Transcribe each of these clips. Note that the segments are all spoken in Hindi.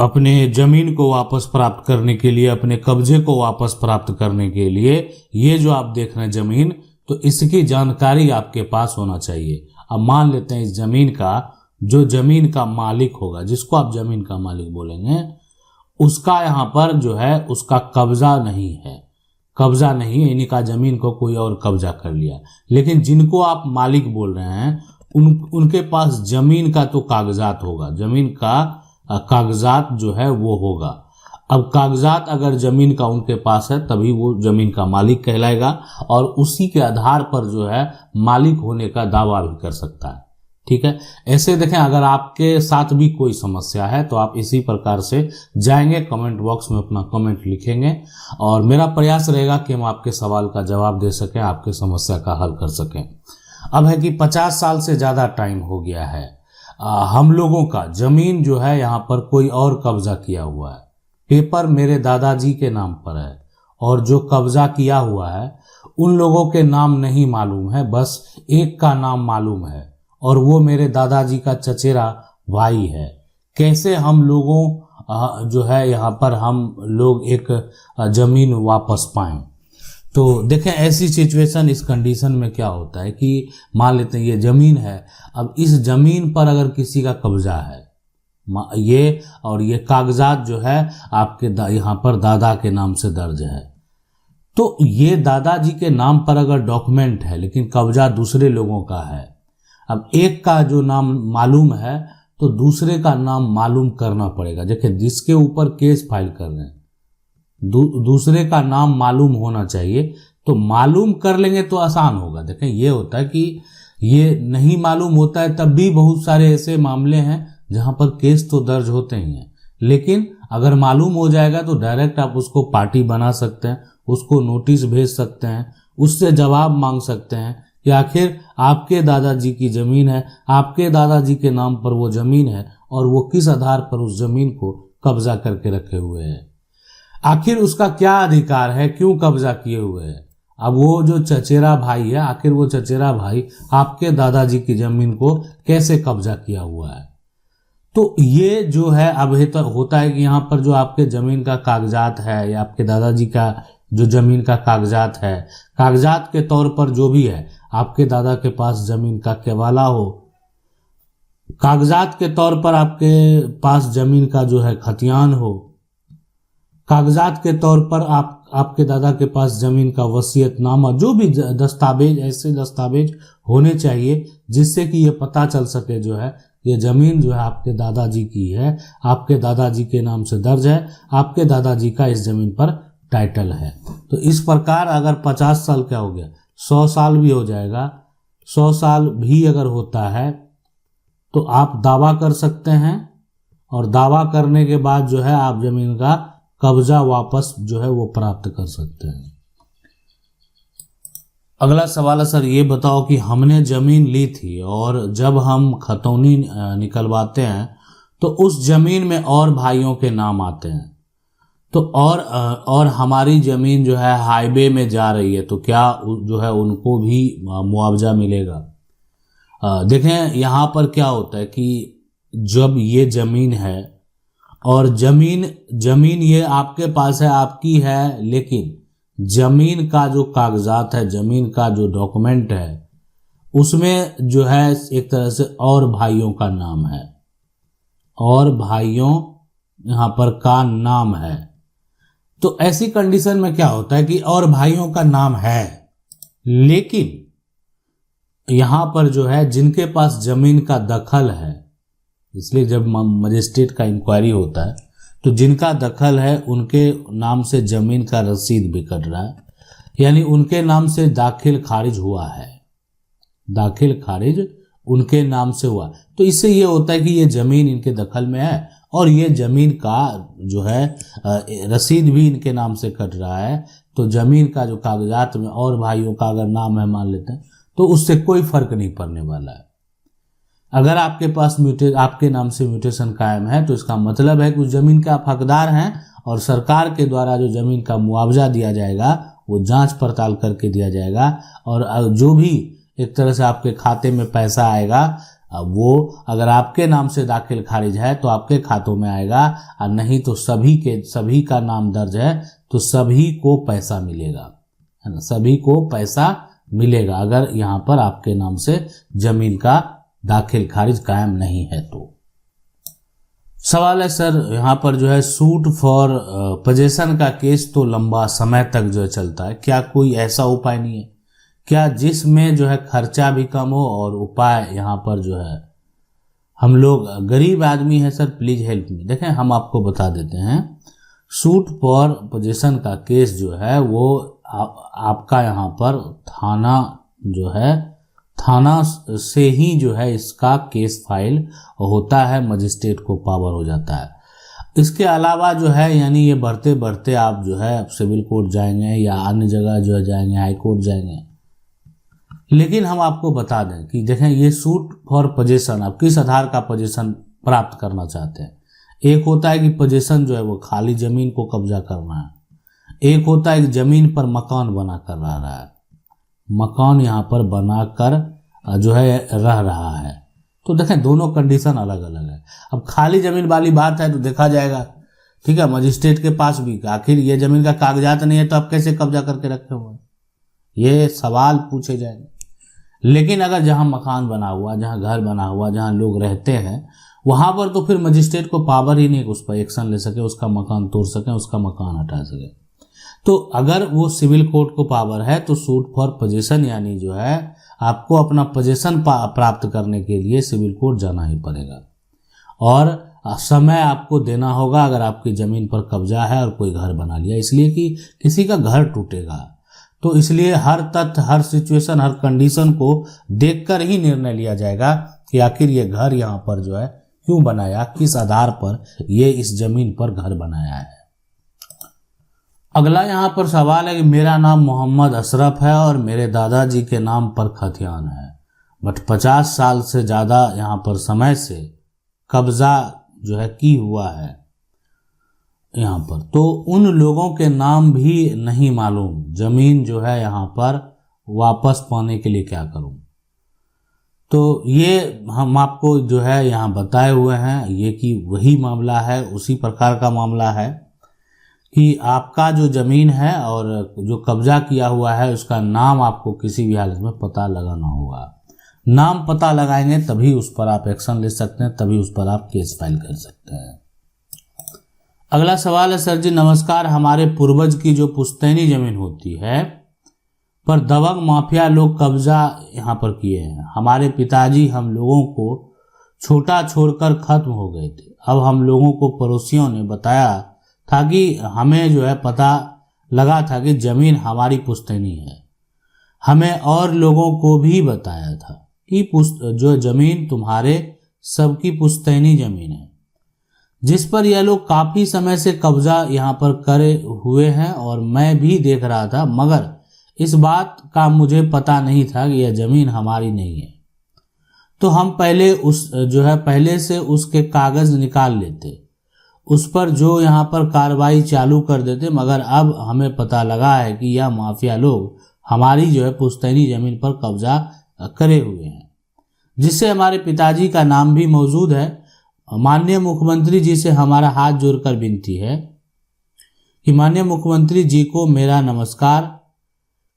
अपने जमीन को वापस प्राप्त करने के लिए, अपने कब्जे को वापस प्राप्त करने के लिए ये जो आप देख रहे हैं जमीन, तो इसकी जानकारी आपके पास होना चाहिए। अब मान लेते हैं इस जमीन का, जो जमीन का मालिक होगा, जिसको आप जमीन का मालिक बोलेंगे, उसका यहाँ पर जो है उसका कब्जा नहीं है, कब्जा नहीं है, इनका जमीन को कोई और कब्जा कर लिया। लेकिन जिनको आप मालिक बोल रहे हैं उनके पास जमीन का तो कागजात होगा, जमीन का कागजात जो है वो होगा। अब कागजात अगर जमीन का उनके पास है तभी वो जमीन का मालिक कहलाएगा और उसी के आधार पर जो है मालिक होने का दावा भी कर सकता है। ठीक है, ऐसे देखें अगर आपके साथ भी कोई समस्या है तो आप इसी प्रकार से जाएंगे, कमेंट बॉक्स में अपना कमेंट लिखेंगे और मेरा प्रयास रहेगा कि हम आपके सवाल का जवाब दे सकें, आपके समस्या का हल कर सकें। अब है कि 50 साल से ज़्यादा टाइम हो गया है, हम लोगों का जमीन जो है यहाँ पर कोई और कब्जा किया हुआ है, पेपर मेरे दादाजी के नाम पर है और जो कब्जा किया हुआ है उन लोगों के नाम नहीं मालूम है, बस एक का नाम मालूम है और वो मेरे दादाजी का चचेरा भाई है। कैसे हम लोगों जो है यहाँ पर हम लोग एक जमीन वापस पाएं? तो देखें ऐसी सिचुएशन, इस कंडीशन में क्या होता है कि मान लेते हैं ये ज़मीन है, अब इस ज़मीन पर अगर किसी का कब्जा है ये, और ये कागजात जो है आपके यहाँ पर दादा के नाम से दर्ज है, तो ये दादाजी के नाम पर अगर डॉक्यूमेंट है लेकिन कब्जा दूसरे लोगों का है, अब एक का जो नाम मालूम है तो दूसरे का नाम मालूम करना पड़ेगा। देखिए जिसके ऊपर केस फाइल कर रहे हैं दूसरे का नाम मालूम होना चाहिए, तो मालूम कर लेंगे तो आसान होगा। देखें ये होता है कि ये नहीं मालूम होता है तब भी बहुत सारे ऐसे मामले हैं जहां पर केस तो दर्ज होते ही हैं, लेकिन अगर मालूम हो जाएगा तो डायरेक्ट आप उसको पार्टी बना सकते हैं, उसको नोटिस भेज सकते हैं, उससे जवाब मांग सकते हैं कि आखिर आपके दादाजी की ज़मीन है, आपके दादाजी के नाम पर वो ज़मीन है और वो किस आधार पर उस ज़मीन को कब्जा करके रखे हुए हैं, आखिर उसका क्या अधिकार है, क्यों कब्जा किए हुए हैं। अब वो जो चचेरा भाई है, आखिर वो चचेरा भाई आपके दादाजी की ज़मीन को कैसे कब्जा किया हुआ है। तो ये जो है अब होता है कि यहाँ पर जो आपके ज़मीन का कागजात है या आपके दादाजी का जो ज़मीन का कागजात है, कागजात के तौर पर जो भी है, आपके दादा के पास ज़मीन का केवाला हो, कागजात के तौर पर आपके पास ज़मीन का जो है खतियान हो, कागजात के तौर पर आपके दादा के पास ज़मीन का वसीयतनामा, जो भी दस्तावेज, ऐसे दस्तावेज होने चाहिए जिससे कि ये पता चल सके जो है ये ज़मीन जो है आपके दादाजी की है, आपके दादाजी के नाम से दर्ज है, आपके दादाजी का इस ज़मीन पर टाइटल है। तो इस प्रकार अगर 50 साल क्या हो गया, 100 साल भी हो जाएगा, 100 साल भी अगर होता है तो आप दावा कर सकते हैं और दावा करने के बाद जो है आप ज़मीन का कब्जा वापस जो है वो प्राप्त कर सकते हैं। अगला सवाल है सर ये बताओ कि हमने ज़मीन ली थी और जब हम खतौनी निकलवाते हैं तो उस ज़मीन में और भाइयों के नाम आते हैं, तो और हमारी ज़मीन जो है हाईवे में जा रही है, तो क्या जो है उनको भी मुआवजा मिलेगा? देखें यहाँ पर क्या होता है कि जब ये ज़मीन है और ज़मीन ये आपके पास है, आपकी है, लेकिन ज़मीन का जो कागजात है, ज़मीन का जो डॉक्यूमेंट है, उसमें जो है एक तरह से और भाइयों का नाम है, और भाइयों यहाँ पर का नाम है। तो ऐसी कंडीशन में क्या होता है कि और भाइयों का नाम है, लेकिन यहाँ पर जो है जिनके पास ज़मीन का दखल है, इसलिए जब मजिस्ट्रेट का इंक्वायरी होता है तो जिनका दखल है उनके नाम से ज़मीन का रसीद भी कट रहा है, यानी उनके नाम से दाखिल खारिज हुआ है, दाखिल खारिज उनके नाम से हुआ। तो इससे ये होता है कि ये ज़मीन इनके दखल में है और ये ज़मीन का जो है रसीद भी इनके नाम से कट रहा है, तो ज़मीन का जो कागजात में और भाइयों का अगर नाम है मान लेते हैं तो उससे कोई फर्क नहीं पड़ने वाला है। अगर आपके पास आपके नाम से म्यूटेशन कायम है तो इसका मतलब है कि उस ज़मीन के आप हकदार हैं और सरकार के द्वारा जो ज़मीन का मुआवजा दिया जाएगा वो जांच पड़ताल करके दिया जाएगा, और जो भी एक तरह से आपके खाते में पैसा आएगा अब वो अगर आपके नाम से दाखिल खारिज है तो आपके खातों में आएगा, और नहीं तो सभी का नाम दर्ज है तो सभी को पैसा मिलेगा, है ना, सभी को पैसा मिलेगा अगर यहाँ पर आपके नाम से जमीन का दाखिल खारिज कायम नहीं है तो। सवाल है सर यहाँ पर जो है सूट फॉर पोजेशन का केस तो लंबा समय तक जो है चलता है, क्या कोई ऐसा उपाय नहीं है क्या जिसमें जो है खर्चा भी कम हो और उपाय यहाँ पर जो है, हम लोग गरीब आदमी है सर, प्लीज हेल्प मी। देखें हम आपको बता देते हैं, सूट फॉर पोजेशन का केस जो है वो आपका यहाँ पर थाना जो है, थाना से ही जो है इसका केस फाइल होता है, मजिस्ट्रेट को पावर हो जाता है। इसके अलावा जो है यानी ये बढ़ते बढ़ते आप जो है सिविल कोर्ट जाएंगे या अन्य जगह जो है जाएंगे, हाई कोर्ट जाएंगे। लेकिन हम आपको बता दें कि देखें ये सूट फॉर पोजेशन, आप किस आधार का पोजेशन प्राप्त करना चाहते हैं। एक होता है कि पोजेशन जो है वो खाली जमीन को कब्जा करना है, एक होता है कि जमीन पर मकान बना कर रहा है, मकान यहाँ पर बनाकर जो है रह रहा है। तो देखें दोनों कंडीशन अलग अलग है। अब खाली जमीन वाली बात है तो देखा जाएगा, ठीक है, मजिस्ट्रेट के पास भी आखिर ये जमीन का कागजात नहीं है तो आप कैसे कब्जा करके रखे हुए, ये सवाल पूछे जाएंगे। लेकिन अगर जहां मकान बना हुआ, जहां घर बना हुआ, जहां लोग रहते हैं, वहां पर तो फिर मजिस्ट्रेट को पावर ही नहीं कि उस पर एक्शन ले सके, उसका मकान तोड़ सके, उसका मकान हटा सके। तो अगर वो सिविल कोर्ट को पावर है तो सूट फॉर पोजेशन यानी जो है आपको अपना पोजेशन प्राप्त करने के लिए सिविल कोर्ट जाना ही पड़ेगा, और समय आपको देना होगा अगर आपकी जमीन पर कब्जा है और कोई घर बना लिया, इसलिए कि किसी का घर टूटेगा। तो इसलिए हर तथ्य, हर सिचुएशन, हर कंडीशन को देखकर ही निर्णय लिया जाएगा कि आखिर ये घर यहाँ पर जो है क्यों बनाया, किस आधार पर ये इस जमीन पर घर बनाया है। अगला यहाँ पर सवाल है कि मेरा नाम मोहम्मद अशरफ है और मेरे दादाजी के नाम पर खतियान है, बट 50 साल से ज़्यादा यहाँ पर समय से कब्जा जो है की हुआ है यहाँ पर, तो उन लोगों के नाम भी नहीं मालूम, जमीन जो है यहाँ पर वापस पाने के लिए क्या करूं। तो ये हम आपको जो है यहाँ बताए हुए हैं, ये कि वही मामला है, उसी प्रकार का मामला है कि आपका जो जमीन है और जो कब्जा किया हुआ है उसका नाम आपको किसी भी हालत में पता लगाना होगा। नाम पता लगाएंगे तभी उस पर आप एक्शन ले सकते हैं, तभी उस पर आप केस फाइल कर सकते हैं। अगला सवाल है सर जी नमस्कार, हमारे पूर्वज की जो पुश्तैनी जमीन होती है पर दबंग माफिया लोग कब्जा यहाँ पर किए हैं। हमारे पिताजी हम लोगों को छोटा छोड़कर खत्म हो गए थे। अब हम लोगों को पड़ोसियों ने बताया था कि हमें जो है पता लगा था कि जमीन हमारी पुश्तैनी है। हमें और लोगों को भी बताया था कि जो जमीन तुम्हारे सबकी पुश्तैनी जमीन है, जिस पर यह लोग काफी समय से कब्जा यहाँ पर करे हुए हैं और मैं भी देख रहा था, मगर इस बात का मुझे पता नहीं था कि यह जमीन हमारी नहीं है। तो हम पहले से उसके कागज निकाल लेते, उस पर जो यहाँ पर कार्रवाई चालू कर देते, मगर अब हमें पता लगा है कि यह माफिया लोग हमारी जो है पुश्तैनी जमीन पर कब्जा करे हुए हैं, जिससे हमारे पिताजी का नाम भी मौजूद है। माननीय मुख्यमंत्री जी से हमारा हाथ जोड़कर विनती है कि माननीय मुख्यमंत्री जी को मेरा नमस्कार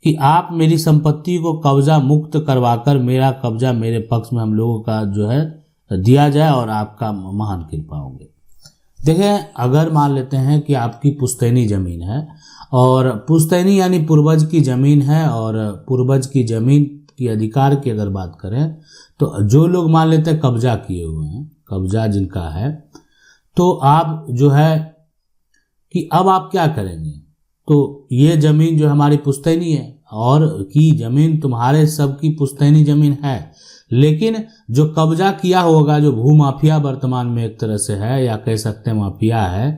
कि आप मेरी संपत्ति को कब्जा मुक्त करवाकर मेरा कब्जा मेरे पक्ष में हम लोगों का जो है दिया जाए और आपका महान कृपा होगी। देखें अगर मान लेते हैं कि आपकी पुश्तैनी जमीन है और पुश्तैनी यानी पूर्वज की जमीन है, और पूर्वज की जमीन की अधिकार की अगर बात करें तो जो लोग मान लेते हैं कब्जा किए हुए हैं, कब्जा जिनका है, तो आप जो है कि अब आप क्या करेंगे। तो ये जमीन जो हमारी पुश्तैनी है और की जमीन तुम्हारे सबकी पुश्तैनी जमीन है, लेकिन जो कब्जा किया होगा, जो भूमाफिया वर्तमान में एक तरह से है या कह सकते हैं माफिया है,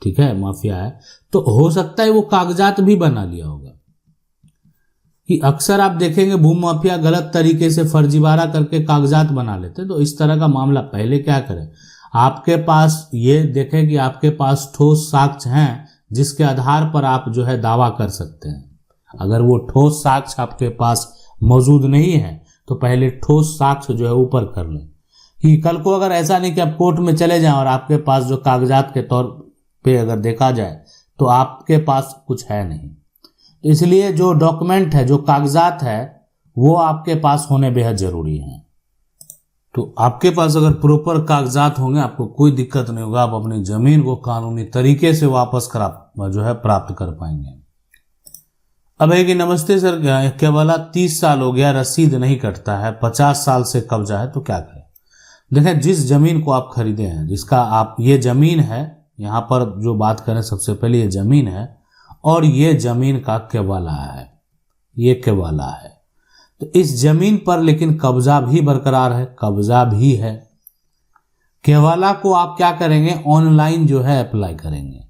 ठीक है, माफिया है, तो हो सकता है वो कागजात भी बना लिया होगा। कि अक्सर आप देखेंगे भूमाफिया गलत तरीके से फर्जीवाड़ा करके कागजात बना लेते। तो इस तरह का मामला पहले क्या करें, आपके पास ये देखें कि आपके पास ठोस साक्ष्य हैं जिसके आधार पर आप जो है दावा कर सकते हैं। अगर वो ठोस साक्ष्य आपके पास मौजूद नहीं है तो पहले ठोस साक्ष्य जो है ऊपर कर लें, कि कल को अगर ऐसा नहीं कि आप कोर्ट में चले जाएं और आपके पास जो कागजात के तौर पे अगर देखा जाए तो आपके पास कुछ है नहीं। तो इसलिए जो डॉक्यूमेंट है, जो कागजात है, वो आपके पास होने बेहद जरूरी है। तो आपके पास अगर प्रॉपर कागजात होंगे आपको कोई दिक्कत नहीं होगा, आप अपनी जमीन को कानूनी तरीके से वापस प्राप्त कर पाएंगे। अब है कि नमस्ते सर, केवल 30 साल हो गया, रसीद नहीं कटता है, 50 साल से कब्जा है, तो क्या करें? देखें, जिस जमीन को आप खरीदे हैं, जिसका आप, ये जमीन है, यहाँ पर जो बात करें सबसे पहले ये जमीन है और ये जमीन का केवाला है, ये केवाला है। तो इस जमीन पर लेकिन कब्जा भी बरकरार है, कब्जा भी है। केवाला को आप क्या करेंगे, ऑनलाइन जो है अप्लाई करेंगे।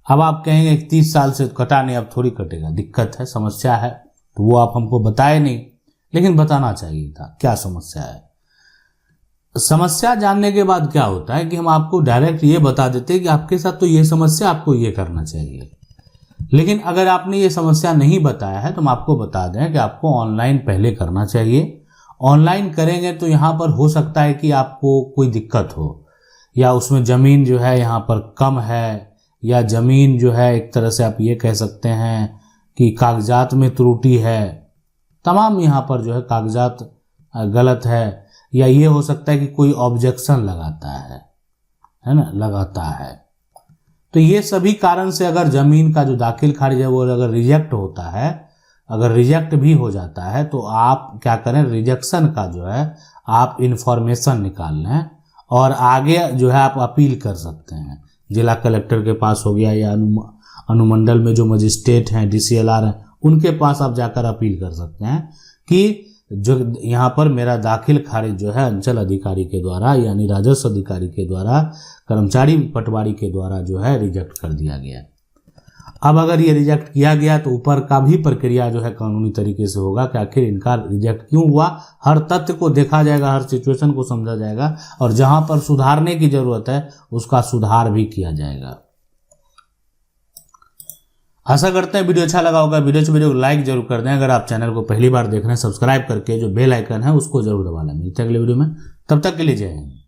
अब आप कहेंगे 30 साल से कटा नहीं, अब थोड़ी कटेगा, दिक्कत है, समस्या है, तो वो आप हमको बताए नहीं, लेकिन बताना चाहिए था क्या समस्या है। समस्या जानने के बाद क्या होता है कि हम आपको डायरेक्ट ये बता देते हैं कि आपके साथ तो ये समस्या, आपको ये करना चाहिए। लेकिन अगर आपने ये समस्या नहीं बताया है तो हम आपको बता दें कि आपको ऑनलाइन पहले करना चाहिए। ऑनलाइन करेंगे तो यहाँ पर हो सकता है कि आपको कोई दिक्कत हो, या उसमें ज़मीन जो है यहाँ पर कम है, या ज़मीन जो है एक तरह से आप ये कह सकते हैं कि कागजात में त्रुटि है, तमाम यहाँ पर जो है कागजात गलत है, या ये हो सकता है कि कोई ऑब्जेक्शन लगाता है ना, लगाता है। तो ये सभी कारण से अगर ज़मीन का जो दाखिल खारिज है वो अगर रिजेक्ट होता है, अगर रिजेक्ट भी हो जाता है, तो आप क्या करें, रिजेक्शन का जो है आप इंफॉर्मेशन निकाल लें और आगे जो है आप अपील कर सकते हैं। जिला कलेक्टर के पास हो गया, या अनुमंडल में जो मजिस्ट्रेट हैं, DCLR हैं, उनके पास आप जाकर अपील कर सकते हैं कि जो यहाँ पर मेरा दाखिल खारिज जो है अंचल अधिकारी के द्वारा, यानी राजस्व अधिकारी के द्वारा, कर्मचारी पटवारी के द्वारा जो है रिजेक्ट कर दिया गया। अब अगर ये रिजेक्ट किया गया तो ऊपर का भी प्रक्रिया जो है कानूनी तरीके से होगा कि आखिर इनका रिजेक्ट क्यों हुआ। हर तथ्य को देखा जाएगा, हर सिचुएशन को समझा जाएगा, और जहां पर सुधारने की जरूरत है उसका सुधार भी किया जाएगा। आशा करते हैं वीडियो अच्छा लगा होगा। वीडियो को लाइक जरूर कर दें। अगर आप चैनल को पहली बार देख रहे हैं, सब्सक्राइब करके जो बेल आइकन है उसको जरूर दबा लें। मिलते हैं अगले वीडियो में, तब तक के लिए जय हिंद।